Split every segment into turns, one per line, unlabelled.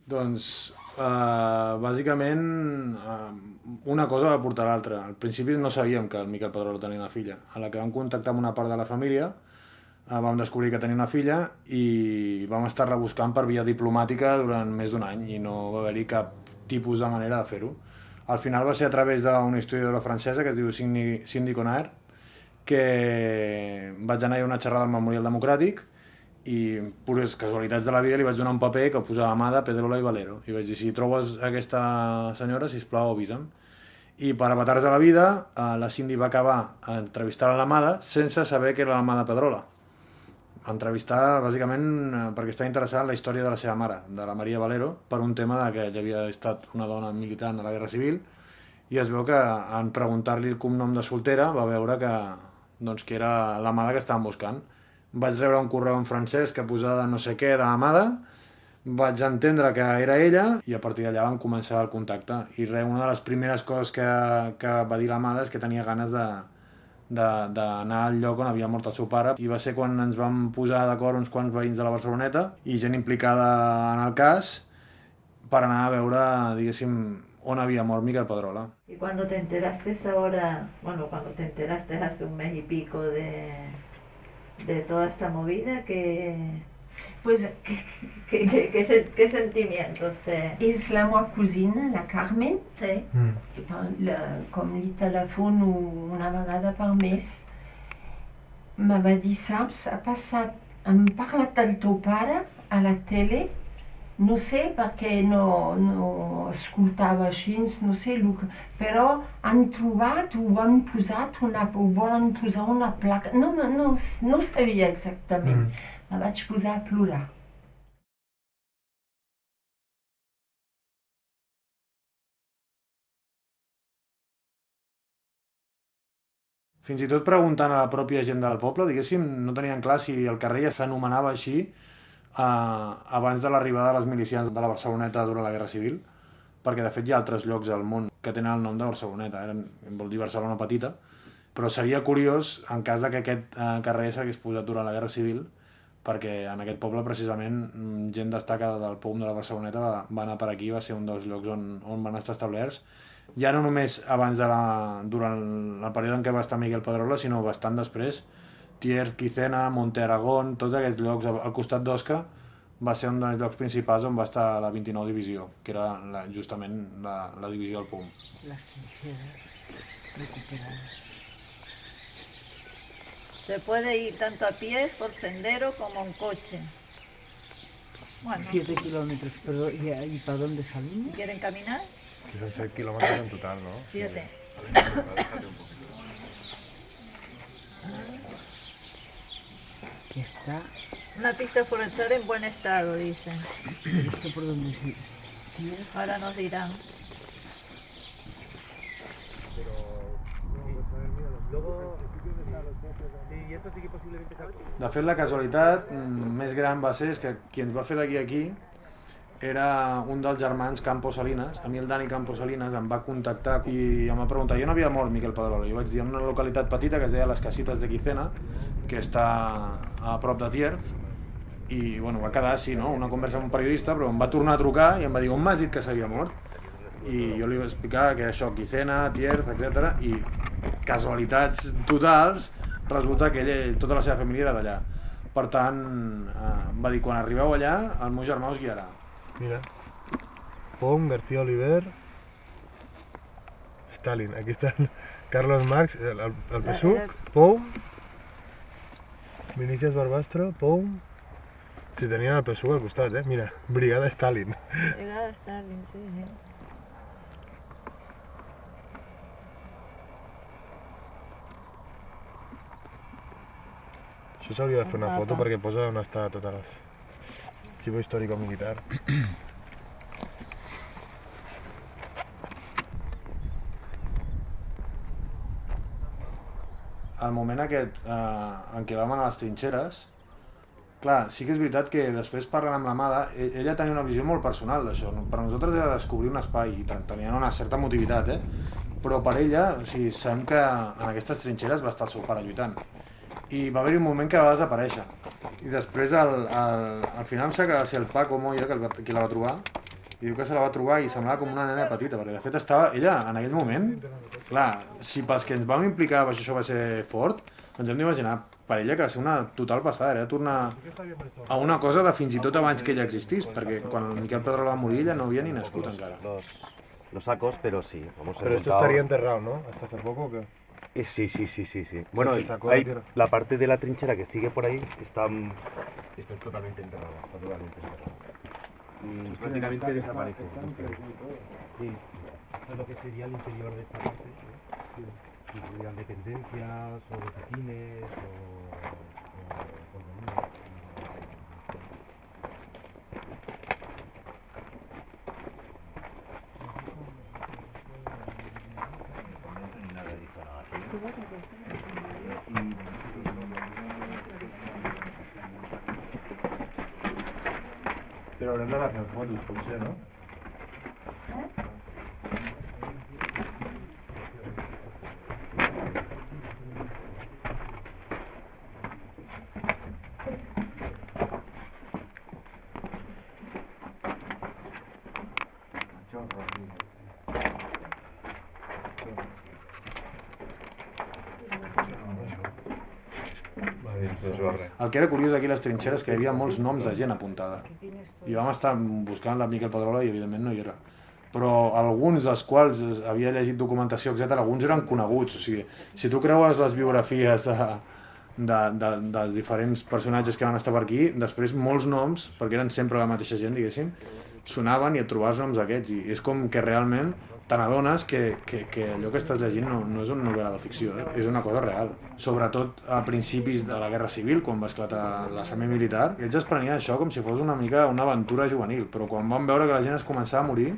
Doncs, bàsicament, una cosa va portar l'altra. Al principi no sabíem que el Miquel Pedrola tenia una filla. A la que vam contactar amb una part de la família, vam descobrir que tenia una filla i vam estar rebuscant per via diplomàtica durant més d'un any i no va haver-hi cap tipus de manera de fer-ho. Al final va ser a través d'una historiadora francesa que es diu Cindy Conaert, que vaig anar a una xerrada al Memorial Democràtic i, pures casualitats de la vida, li vaig donar un paper que posava Amada, Pedrola i Valero. I vaig dir, si trobes aquesta senyora, sisplau, avisa'm. I per avatars de la vida, la Cindy va acabar entrevistant a l'Amada sense saber que era l'Amada Pedrola. Entrevistar, bàsicament, perquè estava interessada en la història de la seva mare, de la Maria Valero, per un tema de que ella havia estat una dona militant a la Guerra Civil, i es veu que en preguntar-li el cognom de soltera va veure que era l'Amada que estaven buscant. Vaig rebre un correu en francès que posava no sé què d'Amada, vaig entendre que era ella i a partir d'allà vam començar el contacte. I una de les primeres coses que va dir l'Amada és que tenia ganes d'anar al lloc on havia mort el seu pare, i va ser quan ens vam posar d'acord uns quants veïns de la Barceloneta i gent implicada en el cas per anar a veure, diguéssim, on había mort Miquel Pedrola.
Y cuando te enteraste ahora, bueno, cuando te enteraste hace un mes y pico de toda esta movida,
Pues
¿qué sentimientos te...?
és la meva cosina, la Carmen,
Sí.
com li telefono una vegada per mes, me va dir, saps, hem parlat del teu pare a la tele, no sé perquè no escoltava així, no sé, però han trobat o han posat o volen posar una placa, no sabia exactament. Me vaig posar a plorar.
Fins i tot preguntant a la pròpia gent del poble, diguéssim, no tenien clar si el carrer ja s'anomenava així abans de l'arribada de les milicians de la Barceloneta durant la Guerra Civil, perquè de fet hi ha altres llocs al món que tenen el nom de Barceloneta, vol dir Barcelona Petita, però seria curiós en cas que aquest carrer s'hagués posat durant la Guerra Civil, perquè en aquest poble precisament gent destacada del POUM de la Barceloneta va anar per aquí, va ser un dels llocs on van estar establerts, ja no només durant el període en què va estar Miquel Pedrola, sinó bastant després. Thiers, Quicena, Monte Aragón, tots aquests llocs al costat d'Osca va ser un dels llocs principals on va estar la 29 Divisió, que era justament la divisió del POUM.
Las trincheras recuperadas. Se puede ir tanto a pie, por sendero, como en coche. Bueno,
7 kilómetros, pero ¿y para dónde salimos?
¿quieren caminar?
Que son 6 kilómetros en total, ¿no?
7.
Está
Una pista forestal en buen estado, dicen.
esto por donde se...
Ahora nos dirán.
Pero... Luego... Sí, esto sí que posiblemente sea...
De fet, la casualitat més gran va ser que qui ens va fer d'aquí a aquí era un dels germans Campos Salinas. A mi el Dani Campos Salinas em va contactar i em va preguntar, jo no havia mort Miquel Pedrola. Jo vaig dir, en una localitat petita que es deia Les Casitas de Quicena, que està a prop de Thiers, i bueno, va quedar així, no? Una conversa amb un periodista, però em va tornar a trucar i em va dir, on m'has dit que s'havia mort? I jo li vaig explicar que això, Quicena, Thiers, etc. I casualitats totals, resulta que tota la seva família era d'allà. Per tant, em va dir, quan arribeu allà, el meu germà us guiarà.
Mira. POUM, García Oliver, Stalin. Aquí está Carlos Marx, el PSUC, POUM, Milicias Barbastro, POUM. Si tenien el PSUC al costat, Mira, Brigada Stalin.
Brigada Stalin, sí.
Això s'hauria de fer una foto perquè posa on està tot l'arxiu històrico-militar.
Al moment aquest en què vam anar a les trinxeres, clar, sí que és veritat que després parlant amb l'Amada, ella tenia una visió molt personal d'això. Per nosaltres era descobrir un espai i tenien una certa motivitat, però per ella, o sigui, sabem que en aquestes trinxeres va estar el seu pare lluitant. I va haver-hi un moment que va desaparèixer. I després, al final, em sembla que va ser el Paco Moya qui la va trobar, i diu que se la va trobar i semblava com una nena petita, perquè de fet estava ella en aquell moment, clar, si pels que ens vam implicar això va ser fort, ens hem d'imaginar per ella que va ser una total passada, era tornar a una cosa de fins i tot abans que ella existís, perquè quan el Miquel Pedrola va morir ella no havia ni nascut encara.
Los sacos, pero sí.
Pero esto estaría enterrado, ¿no? ¿Hasta hace poco o qué?
Sí. Bueno,
se sacó la tierra.
la parte de la trinchera que sigue por ahí está totalmente enterrada, está totalmente enterrada. Prácticamente desaparece. Sí, esto es lo que sería el interior de esta parte. Si tuvieran dependencias o botiquines o condominios.
Pero ahora no hacen fotos, potser, no?
El que era curiós aquí a les trinxeres que hi havia molts noms de gent apuntada. I vam estar buscant el Miquel Pedrola i evidentment no hi era. Però alguns dels quals havia llegit documentació, etc., alguns eren coneguts. O sigui, si tu creues les biografies dels diferents personatges que van estar per aquí, després molts noms, perquè eren sempre la mateixa gent, diguéssim, sonaven i et trobaves noms d'aquests. I és com que realment te n'adones que allò que estàs llegint no és una novel·la de ficció, és una cosa real. Sobretot a principis de la Guerra Civil, quan va esclatar la semimilitar, ells es prenien això com si fos una mica una aventura juvenil, però quan van veure que la gent es començava a morir,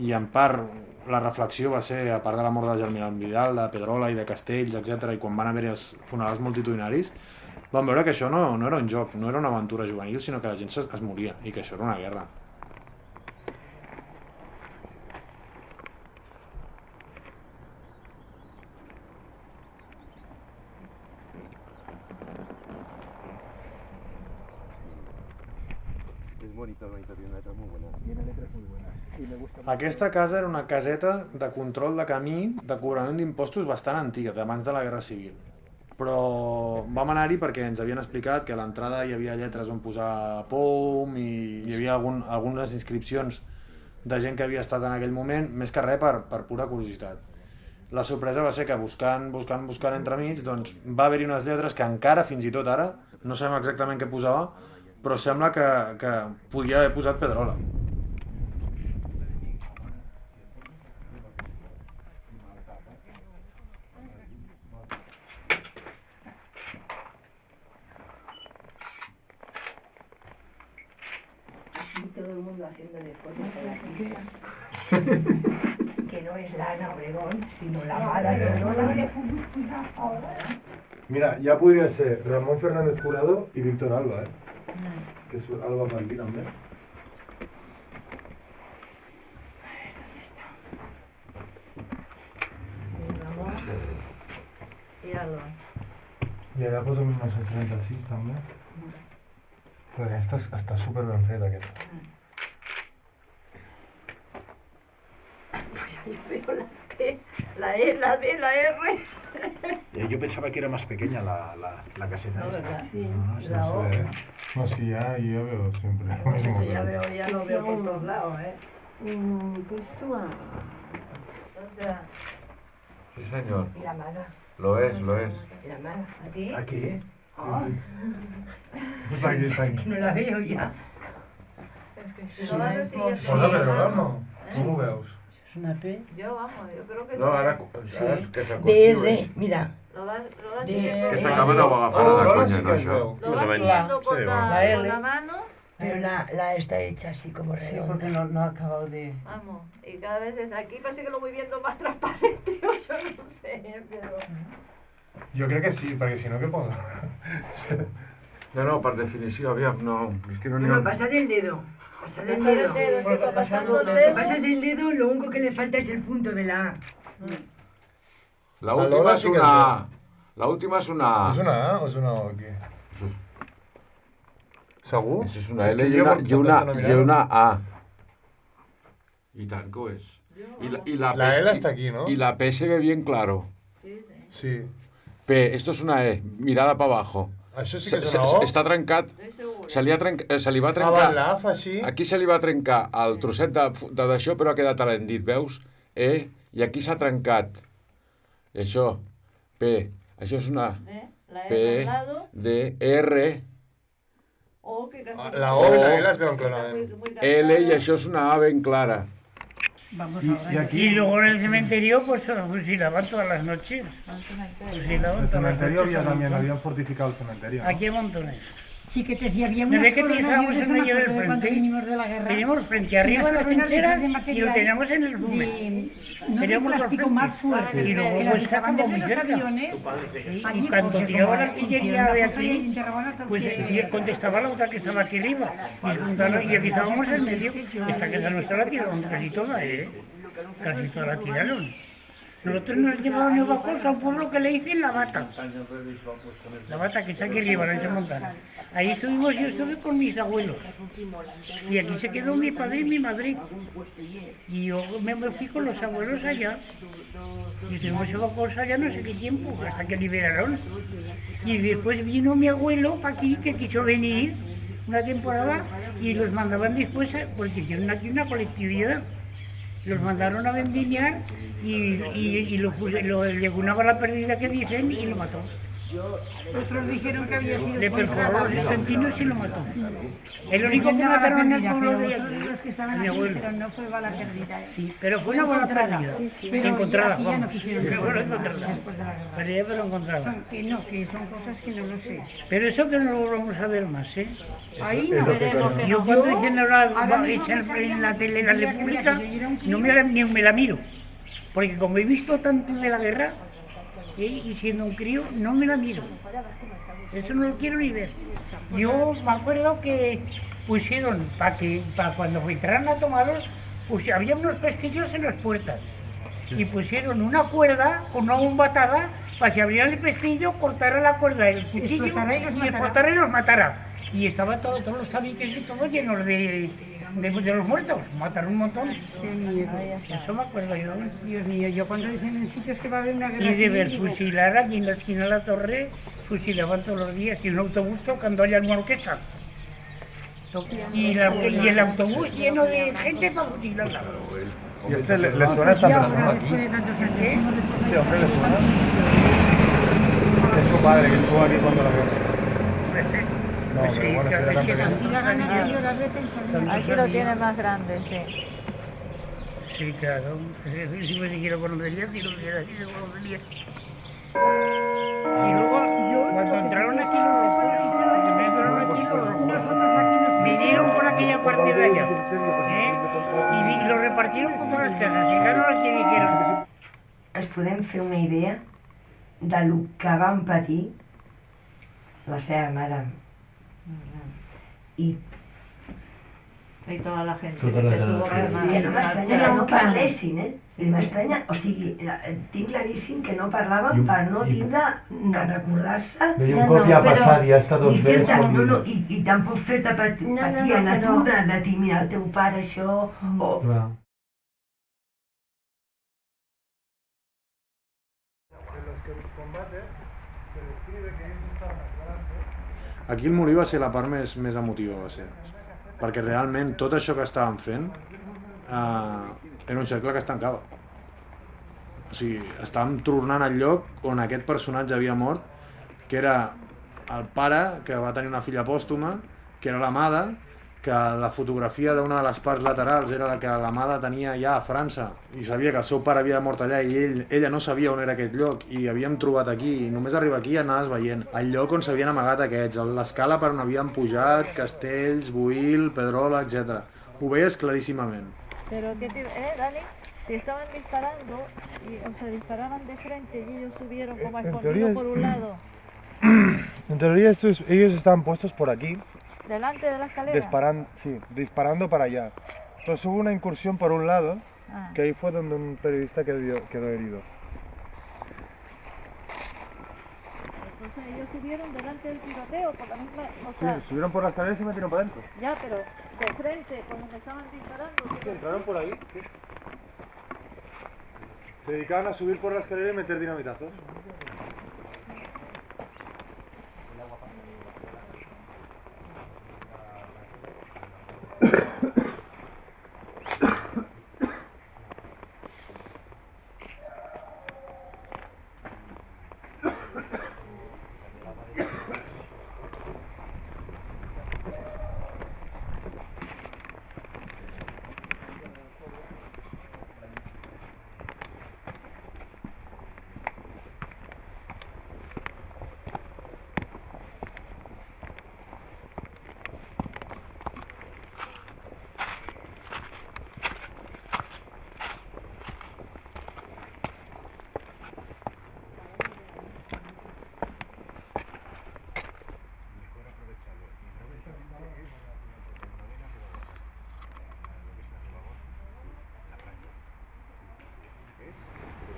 i en part la reflexió va ser, a part de la mort de Germinal Vidal, de Pedrola i de Castells, etc., i quan van haver-hi els funerals multitudinaris, van veure que això no era un joc, no era una aventura juvenil, sinó que la gent es moria, i que això era una guerra. Aquesta casa era una caseta de control de camí de cobrament d'impostos bastant antiga, d'abans de la Guerra Civil. Però vam anar-hi perquè ens havien explicat que a l'entrada hi havia lletres on posar POUM i hi havia algunes inscripcions de gent que havia estat en aquell moment, més que res per pura curiositat. La sorpresa va ser que buscant entremig, doncs va haver-hi unes lletres que encara, fins i tot ara, no sabem exactament què posava, però sembla que podia haver posat Pedrola.
Y todo el mundo haciéndole fotos a la pista. Que no es la Ana Obregón, sino la mala de Lola.
Mira, ya podría ser Ramón Fernández Jurado y Víctor Alba, que es Alba per aquí també.
I Alba.
I allà posa 1936 també. Però aquesta està super ben feta, aquesta.
Pues ahí veo la T, la E, la D, la R.
Yo pensaba que era más pequeña la caseta
No,
esta.
¿verdad?
Sí,
La O.
No sé, no, es que ya veo siempre lo mismo.
Eso ya lo veo por todos lados, ¿eh?
Pues tú,
O sea,
Sí, señor.
y la mala,
Lo es.
y la mala.
aquí.
Aquí.
Ah,
Está aquí, está aquí.
que no la veo ya.
Es que si no vas siguiendo.
Posa Pedrola, no? Com ho veus?
Es una P.
Yo, vamos, yo creo que
No,
sí.
ahora
Sí.
que se
DR, mira.
Lo vas
De-
siguiendo.
Aquesta
Eh,
càmera ho agafarà de
Pedrola
conya,
sí
no,
que es
això?
veu.
Lo vas
Más o
siguiendo con
Sí,
la,
bueno.
La
con
L.
la mano.
Pero la está hecha así como
Sí,
redonda.
porque no ha acabado de...
Vamos, y cada vez desde aquí parece que lo voy viendo más transparente, o yo no sé, pero...
Jo crec que sí, perquè si no, què posa?
No, per definició, aviam, no. És que no n'hi
Bueno,
ha...
pasar el dedo. Pasar el
Pasar el
dedo.
dedo, empiezo pasando el
Si
dedo.
pasas el dedo, lo único que le falta es el punto de la A.
La
La
última
Lola
és
sí que
una
es
A. La última és una A.
És una A o és una O aquí? Segur?
Això és una
És
L
que
i
jo
una,
porto
i una,
tanta
i una A. Y tant que ho és.
La L está aquí, ¿no?
Y la P se ve bien claro.
Sí.
P, esto es una E, mirada para abajo.
Això sí que és una O?
Està trencat. Se li va
Ah,
trencar...
va, la A fa així.
Aquí se li va trencar el trosset d'això, però ha quedat a l'endit, veus? E, i aquí s'ha trencat. I això, P, això és una P, D, R,
La O i la L es veuen clarament.
L, i això és una A ben clara.
Vamos
Y aquí,
Y luego en el cementerio pues fusilaban todas las noches. Fusilaban
el
todas las
cementerio
noches.
había también, habían fortificado el cementerio, ¿no?
Aquí hay montones.
Sí, que te, si había
¿No
unas
ves que
columnas,
estábamos
yo
en
eso me
medio del
acuerdo de cuando
frente?
vinimos de la guerra.
Teníamos frente arriba
Unas
las
columnas de
trincheras
esas de
y lo
material,
teníamos en el resumen.
no de
Teníamos los
plástico
frentes.
más fuerte,
Y luego
que
pues
las
está
echaban
como
desde
muy
los
cerca.
aviones.
Y
Allí,
cuando
pues,
tiraba
como
la artillería
una
de
cosa y
aquí,
enterraban a
pues
cualquiera.
contestaba la otra que estaba aquí arriba. Y aquí estábamos en medio. Esta casa nuestra la tiraron casi toda, Casi toda la tiraron. Nosotros nos llevaron a Nueva a un pueblo que le dicen La Bata. La Bata, que está aquí arriba, en esa montaña. Ahí estuvimos, yo estuve con mis abuelos. Y aquí se quedó mi padre y mi madre. Y yo me fui con los abuelos allá. Y estuvimos en Vacosa allá no sé qué tiempo, hasta que liberaron. Y después vino mi abuelo para aquí, que quiso venir una temporada, y los mandaban después, porque hicieron aquí una colectividad. Los mandaron a vendimiar y lo llegó una bala perdida que dicen y lo mató.
Otros dijeron que había sido
Le perforó los intestinos y lo mató. El único que mataron en el pueblo de aquí,
los que estaban
mi
aquí,
abuelo.
pero no fue bala perdida.
Sí, pero fue una bala perdida.
Pero
Encontrada,
aquí ya no
vamos.
quisieron
Pero
devolverla
encontrada.
después de la guerra.
Perdida, pero encontrada.
Que son cosas que no lo sé.
Pero eso que no lo vamos a ver más,
Ahí no veremos que
Yo cuando dicen ahora echan en la tele la República, no ni me la miro. Porque como he visto tanto de la guerra, y siendo un crío, no me la miro. Eso no lo quiero ni ver. Yo me acuerdo que pusieron, para cuando entraran a tomarlos, pues había unos pestillos en las puertas. Y pusieron una cuerda con una bomba atada para si abriera el pestillo, cortara la cuerda, el cuchillo, y explotara y los matara. Y estaba todos los tabiques y todo llenos de los muertos. Mataron un montón. Eso me acuerdo yo.
Dios mío, yo cuando dicen en sitios que va a haber una guerra
Y de ver
civil, digo,
fusilar aquí en la esquina de la torre, fusilaban todos los días y un autobús tocando allá en una orquesta. Y el autobús lleno de gente para fusilarla.
¿Y este le suena esta
y
persona
ahora
aquí?
después de tantos años,
¿Qué?
¿Este hombre le suena? Es su padre que estuvo aquí cuando la guerra. No,
Pues sí,
pero bueno,
claro,
será
es que
tan
tantos
siga ganando
años.
yo las veces en
Aquí lo tiene más grande, sí.
Sí, claro. Si me siquiera conocería, si lo hubiera así, lo conocería. Si luego, cuando entraron aquí los vinieron por aquella parte de allá, y lo repartieron por todas las casas. Llegaron aquí y dijeron,
Ens podem fer una idea de lo que van patir la seva mare i
Y toda la gente
Tota
que
la
se tuvo que
generació.
que no m'estranya que no parlessin, I m'estranya, o sigui, tinc claríssim que no parlaven per no tindre que recordar-se
Veia un cop ja ha passat i ha estat dos
i
veus
fer-te,
com...
no, i tampoc fer-te patir a tu de dir, mira, el teu pare això, o...
Clar.
Aquí el molí va ser la part més emotiva, va ser. Perquè realment tot això que estàvem fent era un cercle que es tancava. O sigui, estàvem tornant al lloc on aquest personatge havia mort, que era el pare que va tenir una filla pòstuma, que era l'amada, que la fotografia d'una de les parts laterals era la que l'amada tenia ja a França i sabia que el seu pare havia mort allà i ella no sabia on era aquest lloc i havíem trobat aquí i només arribar aquí i anaves veient el lloc on s'havien amagat aquests, l'escala per on havien pujat, Castells, Boïl, Pedrola, etc. Ho veies claríssimament.
Pero ¿qué te, Dani? Si estaban disparando, o sea, disparaban de frente y ellos subieron como escondidos por un lado,
En teoría ellos estaban puestos por aquí,
delante de la escalera.
disparando para allá. Entonces hubo una incursión por un lado,
Ah.
que ahí fue donde un periodista quedó herido.
Entonces ellos subieron delante del tiroteo por la misma, o
Sí,
sea,
subieron por las escaleras y se metieron para adentro.
ya, pero de frente, cuando me estaban disparando.
Sí, entraron por ahí. Sí. Se dedicaban a subir por la escalera y meter dinamitazos.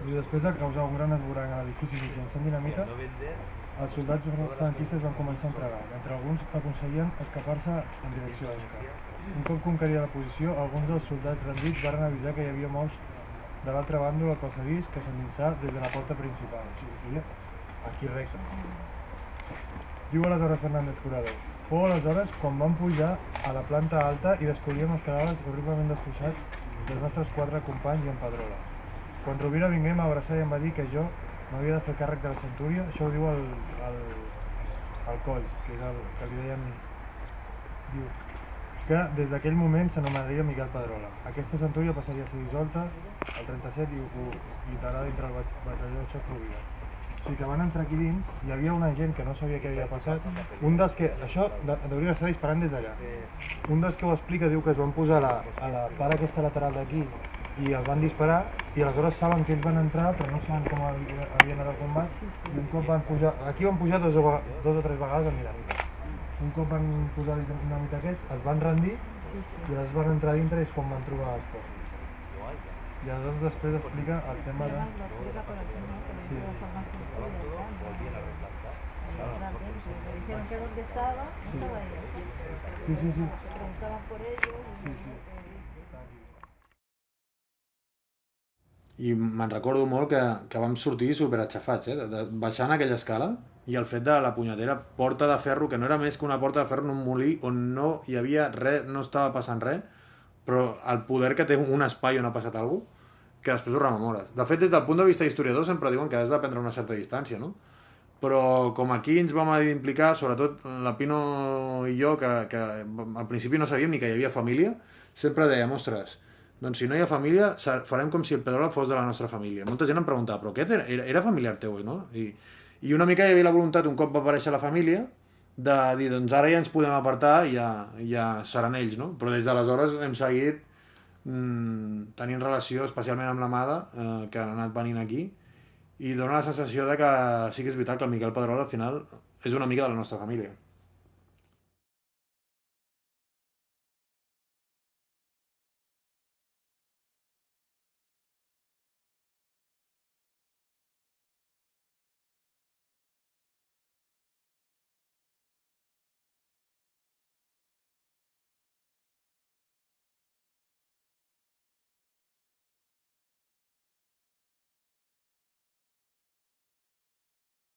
I després de causar un gran esborrany a l'edifici mitjançant dinamita, els soldats franquistes van començar a entregar, mentre alguns aconseguien escapar-se en direcció a Oscar. Un cop conqueria la posició, alguns dels soldats rendits van avisar que hi havia morts de l'altra banda del passadís que s'endinsà des de la porta principal, o sigui, seria aquí recte. Diu aleshores Fernández Jurado: fou aleshores quan vam pujar a la planta alta i descobríem els cadàvers horriblement destrossats dels nostres 4 companys i en Pedrola. Quan Rovira vingué m'abraçar i em va dir que jo m'havia de fer càrrec de la centúria, això ho diu el Coll, que és el que li deien, diu que des d'aquell moment s'anomenaria Miquel Pedrola. Aquesta centúria passaria a ser dissolta el 37 i ho lluitarà dintre el batalló de xoc Rovira. O sigui que van entrar aquí dins, hi havia una gent que no sabia què havia passat, un dels que, això hauria d'estar disparant des d'allà, un dels que ho explica diu que es van posar a la part aquesta lateral d'aquí i els van disparar i aleshores saben que ells van entrar però no saben com havien anat al combat i un cop van pujar, aquí van pujar dos o tres vegades a dinamita. Un cop van posar dinamita aquests, es van rendir i els van entrar dintre i és quan van trobar els cossos. I aleshores després explica el tema de... Sí.
Me dijeron que dónde estaba, no estaba ahí.
Sí, sí, sí.
Preguntaban por ellos.
Sí, sí.
I me'n recordo molt que vam sortir superaixafats, de baixar en aquella escala i el fet de la punyetera porta de ferro, que no era més que una porta de ferro en un molí on no hi havia res, no estava passant res, però el poder que té un espai on ha passat alguna cosa, que després ho rememores. De fet, des del punt de vista historiador sempre diuen que has de prendre una certa distància, no? Però com aquí ens vam implicar, sobretot la Pino i jo, que al principi no sabíem ni que hi havia família, sempre dèiem, ostres, doncs si no hi ha família, farem com si el Pedrola fos de la nostra família. Molta gent em preguntava, però aquest era familiar teu, no? I una mica hi havia la voluntat, un cop va aparèixer la família, de dir, doncs ara ja ens podem apartar i ja seran ells, no? Però des d'aleshores hem seguit tenint relació, especialment amb l'Amada, que han anat venint aquí, i dona la sensació de que sí que és veritat que el Miquel Pedrola al final és una mica de la nostra família.